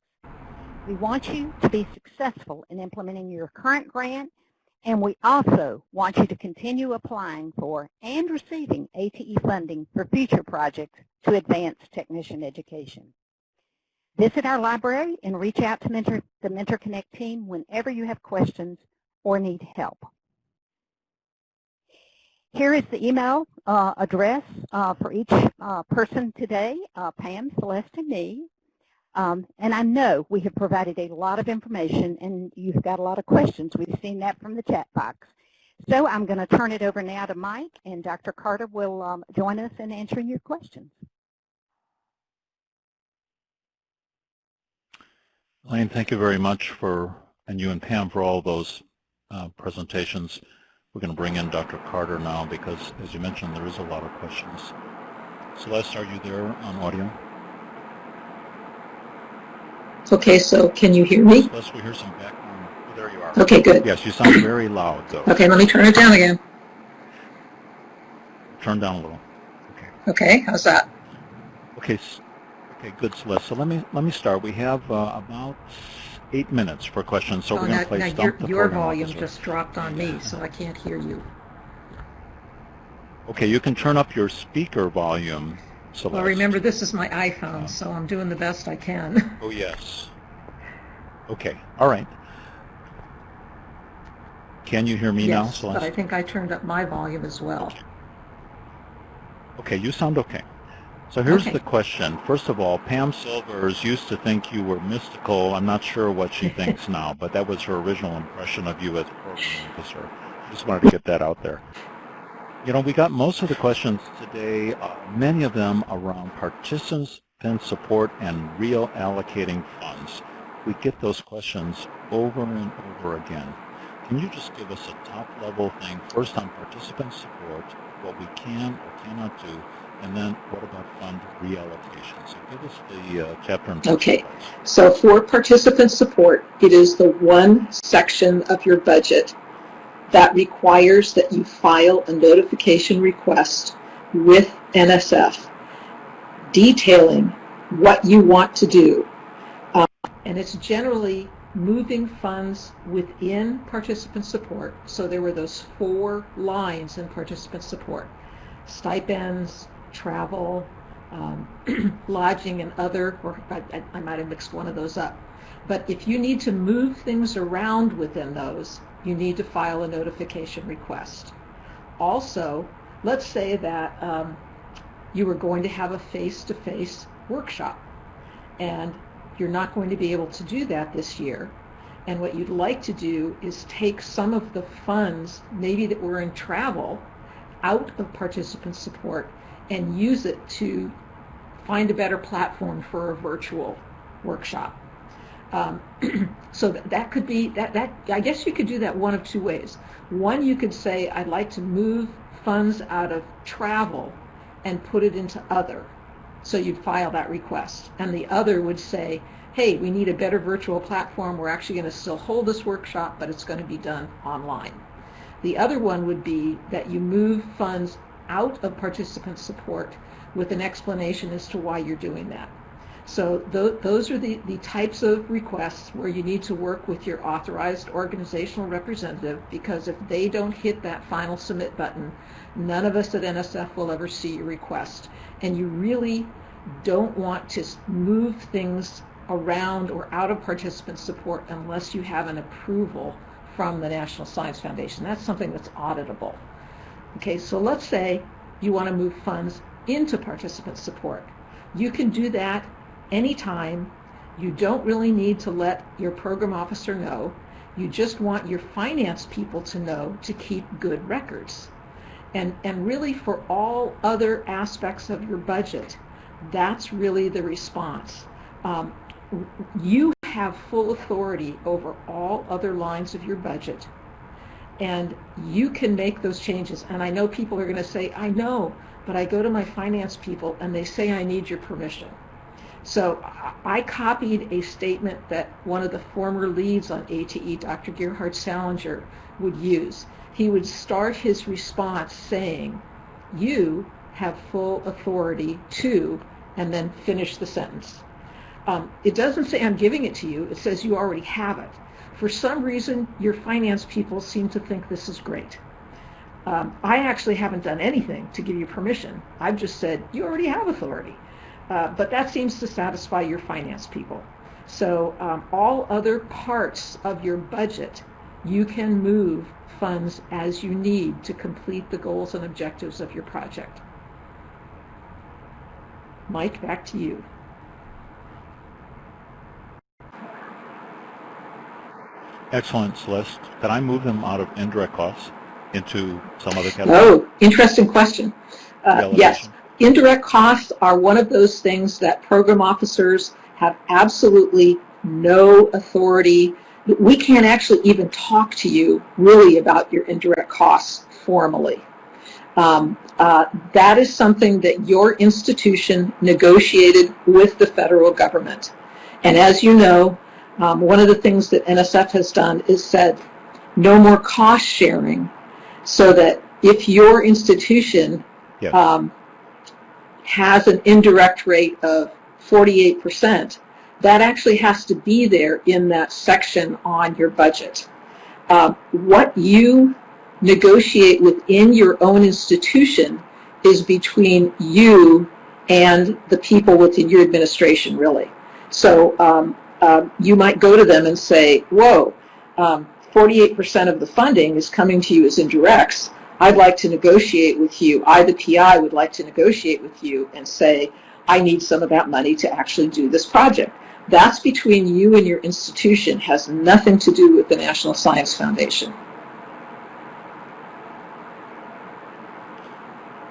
We want you to be successful in implementing your current grant, and we also want you to continue applying for and receiving ATE funding for future projects to advance technician education. Visit our library and reach out to the Mentor-Connect team whenever you have questions or need help. Here is the email address for each person today, Pam, Celeste, and me. And I know we have provided a lot of information and you've got a lot of questions. We've seen that from the chat box. So I'm going to turn it over now to Mike, and Dr. Carter will join us in answering your questions. Elaine, thank you very much and you and Pam for all those presentations. We're going to bring in Dr. Carter now because, as you mentioned, there is a lot of questions. Celeste, are you there on audio? Okay, so can you hear me? Celeste, we hear some background. Oh, there you are. Okay, good. Yes, you sound very loud, though. Okay, let me turn it down again. Turn down a little. Okay, how's that? Okay, Okay, good, Celeste. So let me start. We have about 8 minutes for questions, so we're going to play Stump the your Program volume Officer. just dropped on me, so I can't hear you. Okay, you can turn up your speaker volume, Celeste. Well, remember, this is my iPhone, so I'm doing the best I can. Oh, yes. Okay, all right. Can you hear me now, Yes, Celeste? but I think I turned up my volume as well. Okay, you sound okay. So here's Okay. the question. First of all, Pam Silvers used to think you were mystical. I'm not sure what she thinks now, but that was her original impression of you as a program officer. I just wanted to get that out there. You know, we got most of the questions today, many of them around participant support and reallocating funds. We get those questions over and over again. Can you just give us a top-level thing, first on participant support, what we can or cannot do, and then what about fund reallocation? So give us the chapter and verse. Okay, so for participant support, it is the one section of your budget that requires that you file a notification request with NSF detailing what you want to do. And it's generally moving funds within participant support. So there were those 4 lines in participant support: stipends, travel, lodging, and other, or I might have mixed one of those up. But if you need to move things around within those, you need to file a notification request. Also, let's say that you were going to have a face-to-face workshop, and you're not going to be able to do that this year. And what you'd like to do is take some of the funds, maybe that were in travel, out of participant support and use it to find a better platform for a virtual workshop. So that could be, I guess you could do that one of 2 ways. One, you could say, I'd like to move funds out of travel and put it into other. So you'd file that request. And the other would say, hey, we need a better virtual platform. We're actually going to still hold this workshop, but it's going to be done online. The other one would be that you move funds out of participant support with an explanation as to why you're doing that. So those are the types of requests where you need to work with your authorized organizational representative, because if they don't hit that final submit button, none of us at NSF will ever see your request. And you really don't want to move things around or out of participant support unless you have an approval from the National Science Foundation. That's something that's auditable. Okay, so let's say you want to move funds into participant support. You can do that anytime. You don't really need to let your program officer know. You just want your finance people to know to keep good records. And really, for all other aspects of your budget, that's really the response. You have full authority over all other lines of your budget, and you can make those changes. And I know people are going to say, I know, but I go to my finance people and they say I need your permission. So I copied a statement that one of the former leads on ATE, Dr. Gerhard Salinger, would use. He would start his response saying, you have full authority to, and then finish the sentence. It doesn't say I'm giving it to you, it says you already have it. For some reason, your finance people seem to think this is great. I actually haven't done anything to give you permission. I've just said, you already have authority. But that seems to satisfy your finance people. So all other parts of your budget, you can move funds as you need to complete the goals and objectives of your project. Mike, back to you. Excellent, Celeste. Can I move them out of indirect costs into some other category? Oh, interesting question. Yes, indirect costs are one of those things that program officers have absolutely no authority. We can't actually even talk to you really about your indirect costs formally. That is something that your institution negotiated with the federal government. And as you know, one of the things that NSF has done is said no more cost sharing, so that if your institution has an indirect rate of 48%, that actually has to be there in that section on your budget. What you negotiate within your own institution is between you and the people within your administration, really. So you might go to them and say, whoa, 48% of the funding is coming to you as indirects. I'd like to negotiate with you. I, the PI, would like to negotiate with you and say, I need some of that money to actually do this project. That's between you and your institution, has nothing to do with the National Science Foundation.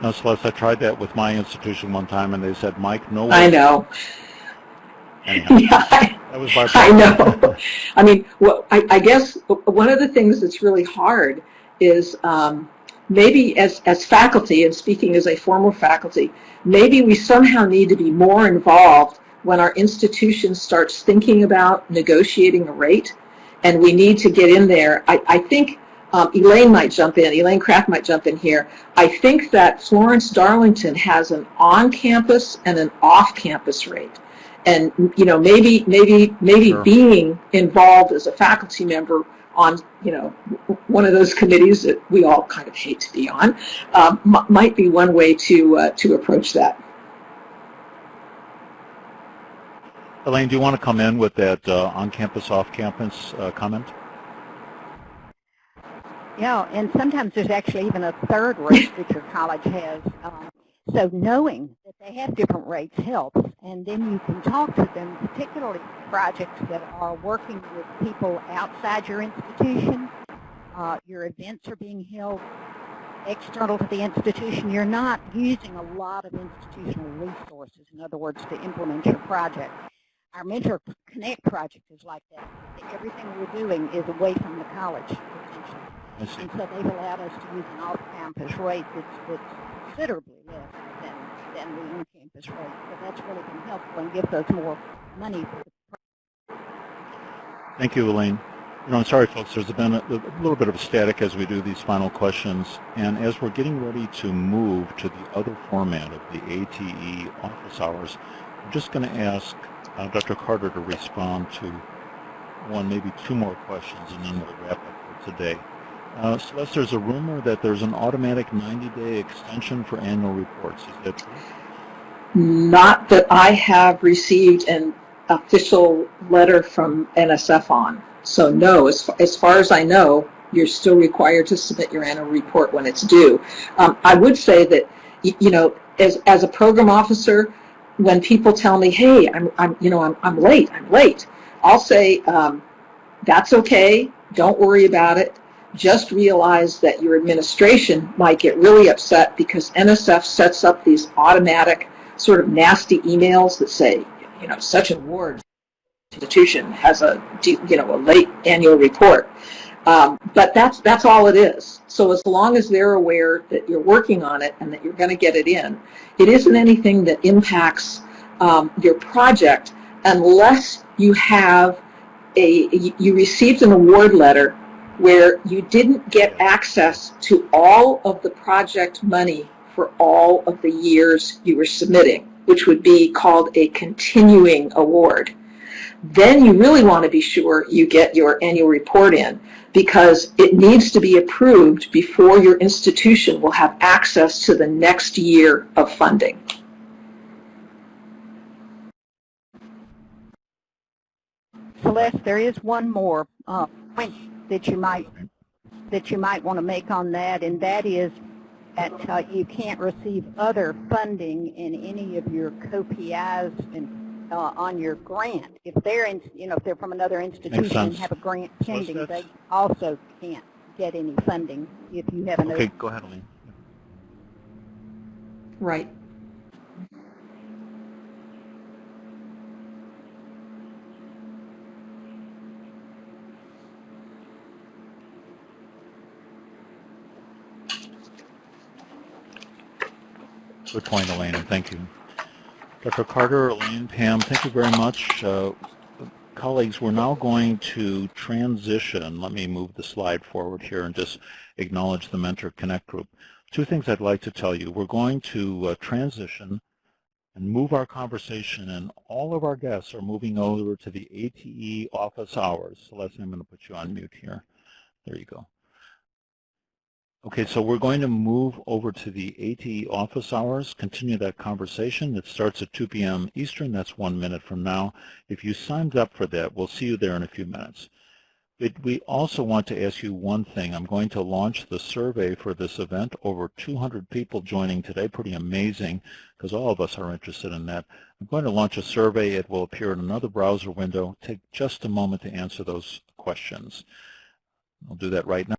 No, Celeste, I tried that with my institution one time, and they said, Mike, no way. I know. Anyhow, Yeah, that was my I know. I mean, well, I guess one of the things that's really hard is maybe as faculty, and speaking as a former faculty, maybe we somehow need to be more involved when our institution starts thinking about negotiating a rate, and we need to get in there. I think Elaine might jump in, Elaine Kraft might jump in here. I think that Florence Darlington has an on-campus and an off-campus rate. And you know, maybe sure, being involved as a faculty member on, you know, one of those committees that we all kind of hate to be on, might be one way to approach that. Elaine, do you want to come in with that on-campus, off-campus comment? Yeah, and sometimes there's actually even a third rate that your college has. So knowing that they have different rates helps, and then you can talk to them, particularly projects that are working with people outside your institution. Your events are being held external to the institution. You're not using a lot of institutional resources, in other words, to implement your project. Our Mentor Connect project is like that. Everything we're doing is away from the college, essentially. And so they've allowed us to use an off-campus rate that's considerably less than the on-campus rate. So that's really been helpful and gives us more money for the Thank you, Elaine. You know, I'm sorry, folks, there's been a little bit of static as we do these final questions. And as we're getting ready to move to the other format of the ATE office hours, I'm just going to ask Dr. Carter to respond to one, maybe two more questions, and then we'll wrap up for today. Celeste, there's a rumor that there's an automatic 90-day extension for annual reports. Is that true? Not that I have received an official letter from NSF on. So no, as far as I know, you're still required to submit your annual report when it's due. I would say that, you know, as a program officer, when people tell me, hey, I'm late, I'll say, that's okay, don't worry about it. Just realize that your administration might get really upset because NSF sets up these automatic sort of nasty emails that say, you know, such an award institution has a late annual report. But that's all it is. So as long as they're aware that you're working on it and that you're going to get it in, it isn't anything that impacts your project unless you have you received an award letter where you didn't get access to all of the project money for all of the years you were submitting, which would be called a continuing award. Then you really want to be sure you get your annual report in, because it needs to be approved before your institution will have access to the next year of funding. Celeste, there is one more point that you might want to make on that, and that is that you can't receive other funding in any of your co-PIs on your grant. If they're if they're from another institution and have a grant pending, they also can't get any funding if you have an. Okay, go ahead, Elaine. Right. Good point, Elaine, and thank you. Dr. Carter, Elaine, Pam, thank you very much. Colleagues, we're now going to transition. Let me move the slide forward here and just acknowledge the Mentor Connect group. Two things I'd like to tell you. We're going to transition and move our conversation, and all of our guests are moving over to the ATE office hours. Celeste, I'm going to put you on mute here. There you go. Okay, so we're going to move over to the ATE office hours, continue that conversation. It starts at 2 p.m. Eastern. That's 1 minute from now. If you signed up for that, we'll see you there in a few minutes. But we also want to ask you one thing. I'm going to launch the survey for this event. Over 200 people joining today. Pretty amazing, because all of us are interested in that. I'm going to launch a survey. It will appear in another browser window. Take just a moment to answer those questions. I'll do that right now.